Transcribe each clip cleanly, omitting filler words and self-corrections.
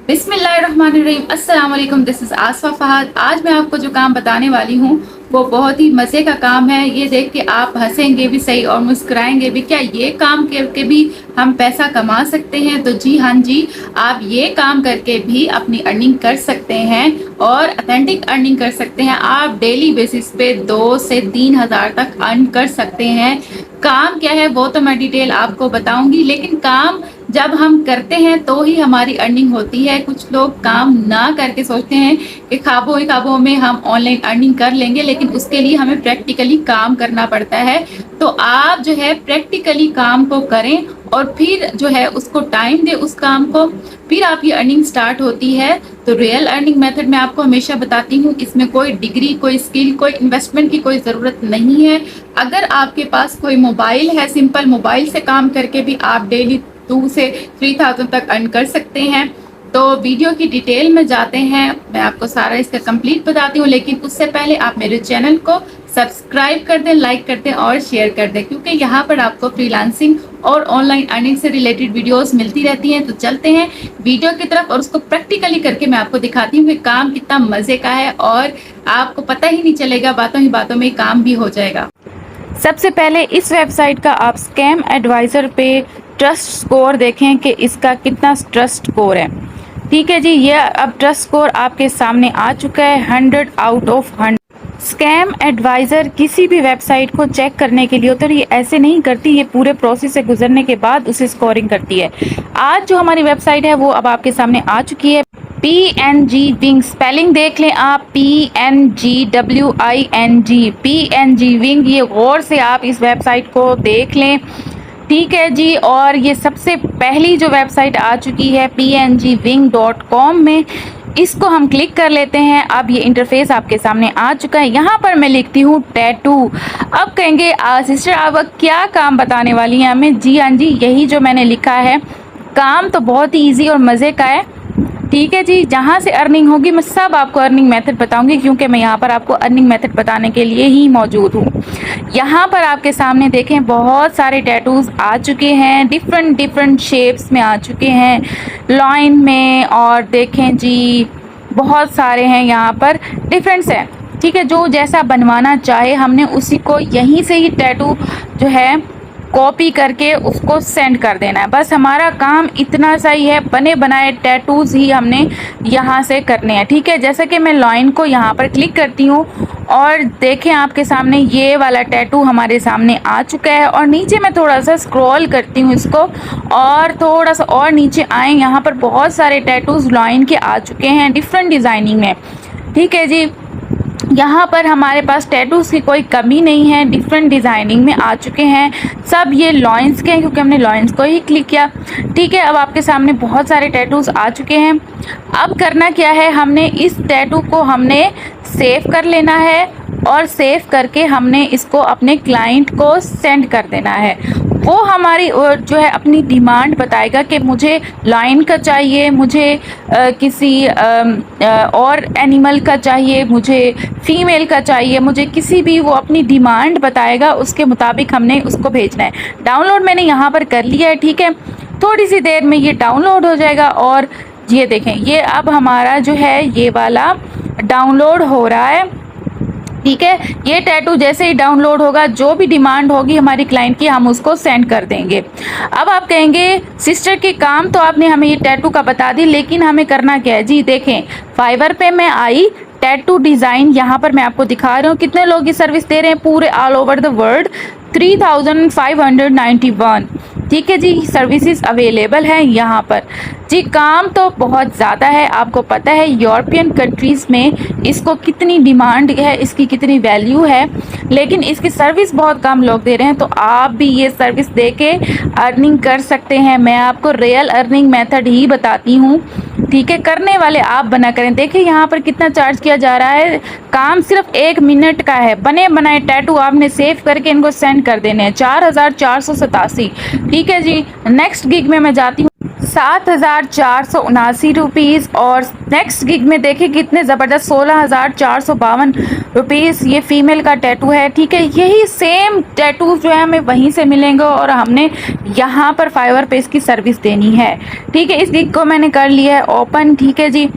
बिस्मिल्लाहिर्रहमानिर्रहीम, अस्सलाम वालेकुम। This is Asfa Fahad. आज मैं आपको जो काम बताने वाली हूँ वो बहुत ही मज़े का काम है। ये देख के आप हंसेंगे भी सही और मुस्कुराएंगे भी। क्या ये काम करके भी हम पैसा कमा सकते हैं? तो जी हाँ जी, आप ये काम करके भी अपनी अर्निंग कर सकते हैं और अथेंटिक अर्निंग कर सकते हैं। आप डेली बेसिस पे 2 से 3 हज़ार तक अर्न कर सकते हैं। काम क्या है वो तो मैं डिटेल आपको बताऊंगी, लेकिन काम जब हम करते हैं तो ही हमारी अर्निंग होती है। कुछ लोग काम ना करके सोचते हैं कि ख्वाबों ही ख्वाबों में हम ऑनलाइन अर्निंग कर लेंगे, लेकिन उसके लिए हमें प्रैक्टिकली काम करना पड़ता है। तो आप जो है प्रैक्टिकली काम को करें और फिर जो है उसको टाइम दे उस काम को, फिर आपकी अर्निंग स्टार्ट होती है। तो रियल अर्निंग मेथड मैं आपको हमेशा बताती हूँ, इसमें कोई डिग्री, कोई स्किल, कोई इन्वेस्टमेंट की कोई ज़रूरत नहीं है। अगर आपके पास कोई मोबाइल है, सिंपल मोबाइल से काम करके भी आप डेली 2 से 3,000 तक अर्न कर सकते हैं। तो वीडियो की डिटेल में जाते हैं, मैं आपको सारा इसका कंप्लीट बताती हूँ, लेकिन उससे पहले आप मेरे चैनल को सब्सक्राइब कर दें, लाइक कर दें और शेयर कर दें, क्योंकि यहाँ पर आपको फ्रीलांसिंग और ऑनलाइन अर्निंग से रिलेटेड वीडियोस मिलती रहती हैं। तो चलते हैं वीडियो की तरफ और उसको प्रैक्टिकली करके मैं आपको दिखाती हूँ कि काम कितना मज़े का है और आपको पता ही नहीं चलेगा, बातों ही बातों में काम भी हो जाएगा। सबसे पहले इस वेबसाइट का आप स्कैम एडवाइज़र पे ट्रस्ट स्कोर देखें कि इसका कितना ट्रस्ट स्कोर है। ठीक है जी, ये अब ट्रस्ट स्कोर आपके सामने आ चुका है 100 आउट ऑफ 100। स्कैम एडवाइज़र किसी भी वेबसाइट को चेक करने के लिए होता है, ये ऐसे नहीं करती, ये पूरे प्रोसेस से गुजरने के बाद उसे स्कोरिंग करती है। आज जो हमारी वेबसाइट है वो अब आपके सामने आ चुकी है। PNG विंग, स्पेलिंग देख लें आप, PNGWING, PNG विंग। ये गौर से आप इस वेबसाइट को देख लें। ठीक है जी, और ये सबसे पहली जो वेबसाइट आ चुकी है pngwing.com में, इसको हम क्लिक कर लेते हैं। अब ये इंटरफेस आपके सामने आ चुका है। यहाँ पर मैं लिखती हूँ टैटू। अब कहेंगे सिस्टर आप क्या काम बताने वाली हैं हमें? जी हाँ जी, यही जो मैंने लिखा है। काम तो बहुत ही ईजी और मज़े का है। ठीक है जी, जहाँ से अर्निंग होगी मैं सब आपको अर्निंग मेथड बताऊंगी, क्योंकि मैं यहाँ पर आपको अर्निंग मेथड बताने के लिए ही मौजूद हूँ। यहाँ पर आपके सामने देखें बहुत सारे टैटूज़ आ चुके हैं, डिफरेंट शेप्स में आ चुके हैं, लाइन में, और देखें जी बहुत सारे हैं यहाँ पर, डिफरेंट्स हैं। ठीक है, जो जैसा बनवाना चाहे हमने उसी को यहीं से ही टैटू जो है कॉपी करके उसको सेंड कर देना है। बस हमारा काम इतना सा ही है, बने बनाए टैटूज़ ही हमने यहाँ से करने हैं। ठीक है, जैसे कि मैं लाइन को यहाँ पर क्लिक करती हूँ और देखें आपके सामने ये वाला टैटू हमारे सामने आ चुका है। और नीचे मैं थोड़ा सा स्क्रॉल करती हूँ इसको और थोड़ा सा और नीचे आए, यहाँ पर बहुत सारे टैटूज़ लाइन के आ चुके हैं डिफरेंट डिज़ाइनिंग में। ठीक है जी, यहाँ पर हमारे पास टैटूज़ की कोई कमी नहीं है, डिफरेंट डिज़ाइनिंग में आ चुके हैं। सब ये लॉइंस के हैं क्योंकि हमने लॉइंस को ही क्लिक किया। ठीक है, अब आपके सामने बहुत सारे टैटूज़ आ चुके हैं। अब करना क्या है, हमने इस टैटू को हमने सेव कर लेना है और सेव करके हमने इसको अपने क्लाइंट को सेंड कर देना है। वो हमारी जो है अपनी डिमांड बताएगा कि मुझे लाइन का चाहिए, मुझे किसी और एनिमल का चाहिए, मुझे फीमेल का चाहिए, मुझे किसी भी, वो अपनी डिमांड बताएगा, उसके मुताबिक हमने उसको भेजना है। डाउनलोड मैंने यहाँ पर कर लिया है। ठीक है, थोड़ी सी देर में ये डाउनलोड हो जाएगा और ये देखें ये अब हमारा जो है ये वाला डाउनलोड हो रहा है। ठीक है, ये टैटू जैसे ही डाउनलोड होगा, जो भी डिमांड होगी हमारी क्लाइंट की, हम उसको सेंड कर देंगे। अब आप कहेंगे सिस्टर के काम तो आपने हमें ये टैटू का बता दी, लेकिन हमें करना क्या है? जी देखें, फाइवर पे मैं आई, टैटू डिज़ाइन यहाँ पर मैं आपको दिखा रही हूँ। कितने लोग ये सर्विस दे रहे हैं पूरे ऑल ओवर द वर्ल्ड? 3,591। ठीक है जी, सर्विसेज अवेलेबल हैं यहाँ पर। जी काम तो बहुत ज़्यादा है, आपको पता है यूरोपियन कंट्रीज़ में इसको कितनी डिमांड है, इसकी कितनी वैल्यू है, लेकिन इसकी सर्विस बहुत कम लोग दे रहे हैं। तो आप भी ये सर्विस दे के अर्निंग कर सकते हैं। मैं आपको रियल अर्निंग मेथड ही बताती हूँ। ठीक है, करने वाले आप बना करें। देखिए यहाँ पर कितना चार्ज किया जा रहा है। काम सिर्फ 1 मिनट का है। बने बनाए टैटू आपने सेव करके इनको सेंड कर देने हैं। 4,487। ठीक है जी, नेक्स्ट गिग में मैं जाती हूँ। 7,479 और नेक्स्ट गिग में देखिए कितने ज़बरदस्त 16,452 रुपीज़ ये फीमेल का टैटू है। ठीक है, यही सेम टैटू जो है हमें वहीं से मिलेंगे और हमने यहाँ पर फाइवर पे इसकी सर्विस देनी है। ठीक है, इस गिग को मैंने कर लिया है ओपन। ठीक है जी,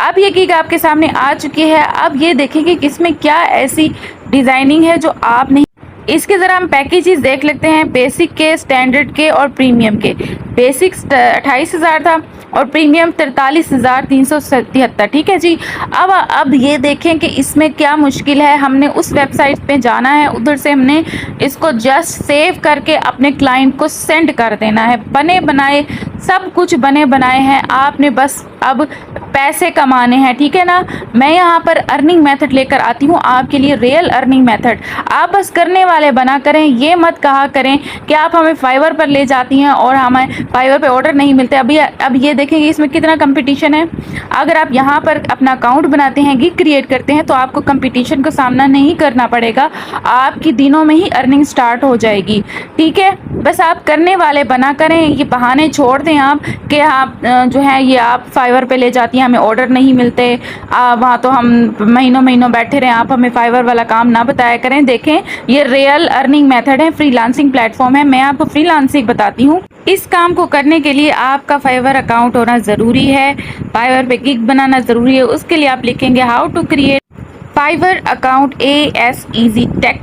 अब ये गिग आपके सामने आ चुकी है। अब ये देखें कि इसमें क्या ऐसी डिज़ाइनिंग है जो आप नहीं। इसके ज़रा हम पैकेजेस देख लेते हैं, बेसिक के, स्टैंडर्ड के और प्रीमियम के। बेसिक 28,000 था और प्रीमियम 43,377। ठीक है जी, अब ये देखें कि इसमें क्या मुश्किल है। हमने उस वेबसाइट पे जाना है, उधर से हमने इसको जस्ट सेव करके अपने क्लाइंट को सेंड कर देना है। बने बनाए सब कुछ बने बनाए हैं, आपने बस अब पैसे कमाने हैं। ठीक है ना, मैं यहाँ पर अर्निंग मेथड लेकर आती हूँ आपके लिए, रियल अर्निंग मेथड। आप बस करने वाले बना करें, ये मत कहा करें कि आप हमें फाइवर पर ले जाती हैं और हमें फाइवर पे ऑर्डर नहीं मिलते। अब ये देखेंगे इसमें कितना कंपटीशन है। अगर आप यहाँ पर अपना अकाउंट बनाते हैं, गिग क्रिएट करते हैं, तो आपको कंपटीशन का सामना नहीं करना पड़ेगा, आपकी दिनों में ही अर्निंग स्टार्ट हो जाएगी। ठीक है, बस आप करने वाले बना करें, ये बहाने छोड़ दें आप कि आप जो है ये आप फाइवर पे ले जाती हैं, हमें ऑर्डर नहीं मिलते, वहाँ तो हम महीनों महीनों बैठे रहें, आप हमें फाइवर वाला काम ना बताया करें। देखें, ये रियल अर्निंग मेथड है, फ्रीलांसिंग प्लेटफॉर्म है। मैं आपको फ्रीलांसिंग बताती हूँ। इस काम को करने के लिए आपका फाइवर अकाउंट होना ज़रूरी है, फाइवर पे गिग बनाना ज़रूरी है। उसके लिए आप लिखेंगे how to create Fiverr account AS easy tech.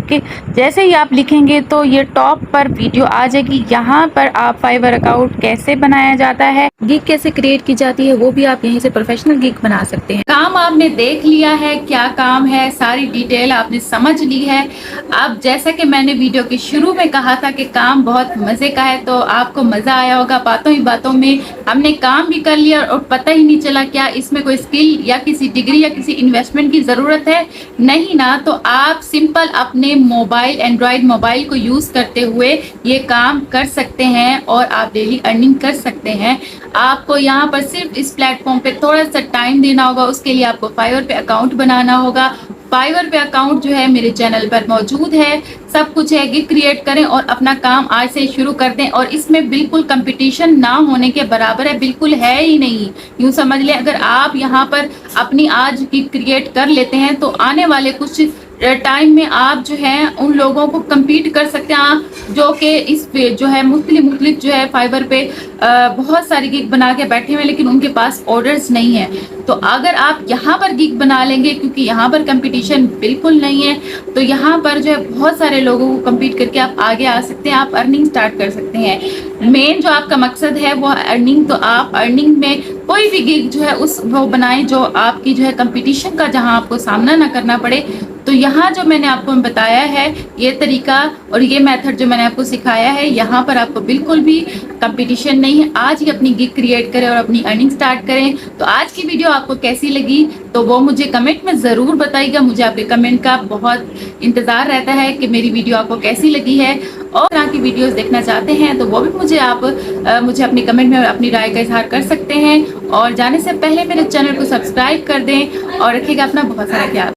जैसे ही आप लिखेंगे तो ये टॉप पर वीडियो आ जाएगी। यहाँ पर आप फाइवर अकाउंट कैसे बनाया जाता है, गिग कैसे क्रिएट की जाती है, वो भी आप यहीं से प्रोफेशनल गिग बना सकते हैं। काम आपने देख लिया है, क्या काम है, सारी डिटेल आपने समझ ली है। अब जैसा कि मैंने वीडियो के शुरू में कहा था कि काम बहुत मज़े का है, तो आपको मज़ा आया होगा। बातों ही बातों में हमने काम भी कर लिया और पता ही नहीं चला क्या इसमें कोई स्किल या किसी डिग्री या किसी इन्वेस्टमेंट की ज़रूरत है। नहीं ना, तो आप सिंपल अपने मोबाइल, एंड्रॉयड मोबाइल को यूज़ करते हुए ये काम कर सकते हैं और आप डेली अर्निंग कर सकते हैं। आपको यहाँ पर सिर्फ इस प्लेटफॉर्म पे थोड़ा सा टाइम देना होगा। उसके लिए आपको फाइवर पे अकाउंट बनाना होगा। फाइवर पे अकाउंट जो है मेरे चैनल पर मौजूद है, सब कुछ है। गिग क्रिएट करें और अपना काम आज से शुरू कर दें। और इसमें बिल्कुल कंपटीशन ना होने के बराबर है, बिल्कुल है ही नहीं। यूँ समझ लें, अगर आप यहाँ पर अपनी आज गिग क्रिएट कर लेते हैं तो आने वाले कुछ टाइम में आप जो है उन लोगों को compete कर सकते हैं जो कि इस पे जो है मुख्तलिफ जो है फाइबर पे बहुत सारी गिग बना के बैठे हुए, लेकिन उनके पास ऑर्डर्स नहीं है। तो अगर आप यहाँ पर गिग बना लेंगे, क्योंकि यहाँ पर कंपटीशन बिल्कुल नहीं है, तो यहाँ पर जो है बहुत सारे लोगों को compete करके आप आगे आ सकते हैं, आप अर्निंग स्टार्ट कर सकते हैं। मेन जो आपका मकसद है वो अर्निंग, तो आप अर्निंग में कोई भी गिग जो है वो बनाएं जो आपकी जो है कंपटीशन का जहाँ आपको सामना ना करना पड़े। तो यहाँ जो मैंने आपको बताया है ये तरीका और ये मेथड जो मैंने आपको सिखाया है, यहाँ पर आपको बिल्कुल भी कंपटीशन नहीं है। आज ही अपनी गिग क्रिएट करें और अपनी अर्निंग स्टार्ट करें। तो आज की वीडियो आपको कैसी लगी तो वो मुझे कमेंट में ज़रूर बताइएगा। मुझे आपके कमेंट का बहुत इंतज़ार रहता है कि मेरी वीडियो आपको कैसी लगी है। और तरह की वीडियोस देखना चाहते हैं तो वो भी मुझे अपने कमेंट में अपनी राय का इजहार कर सकते हैं। और जाने से पहले मेरे चैनल को सब्सक्राइब कर दें और रखिएगा अपना बहुत सारा ख्याल।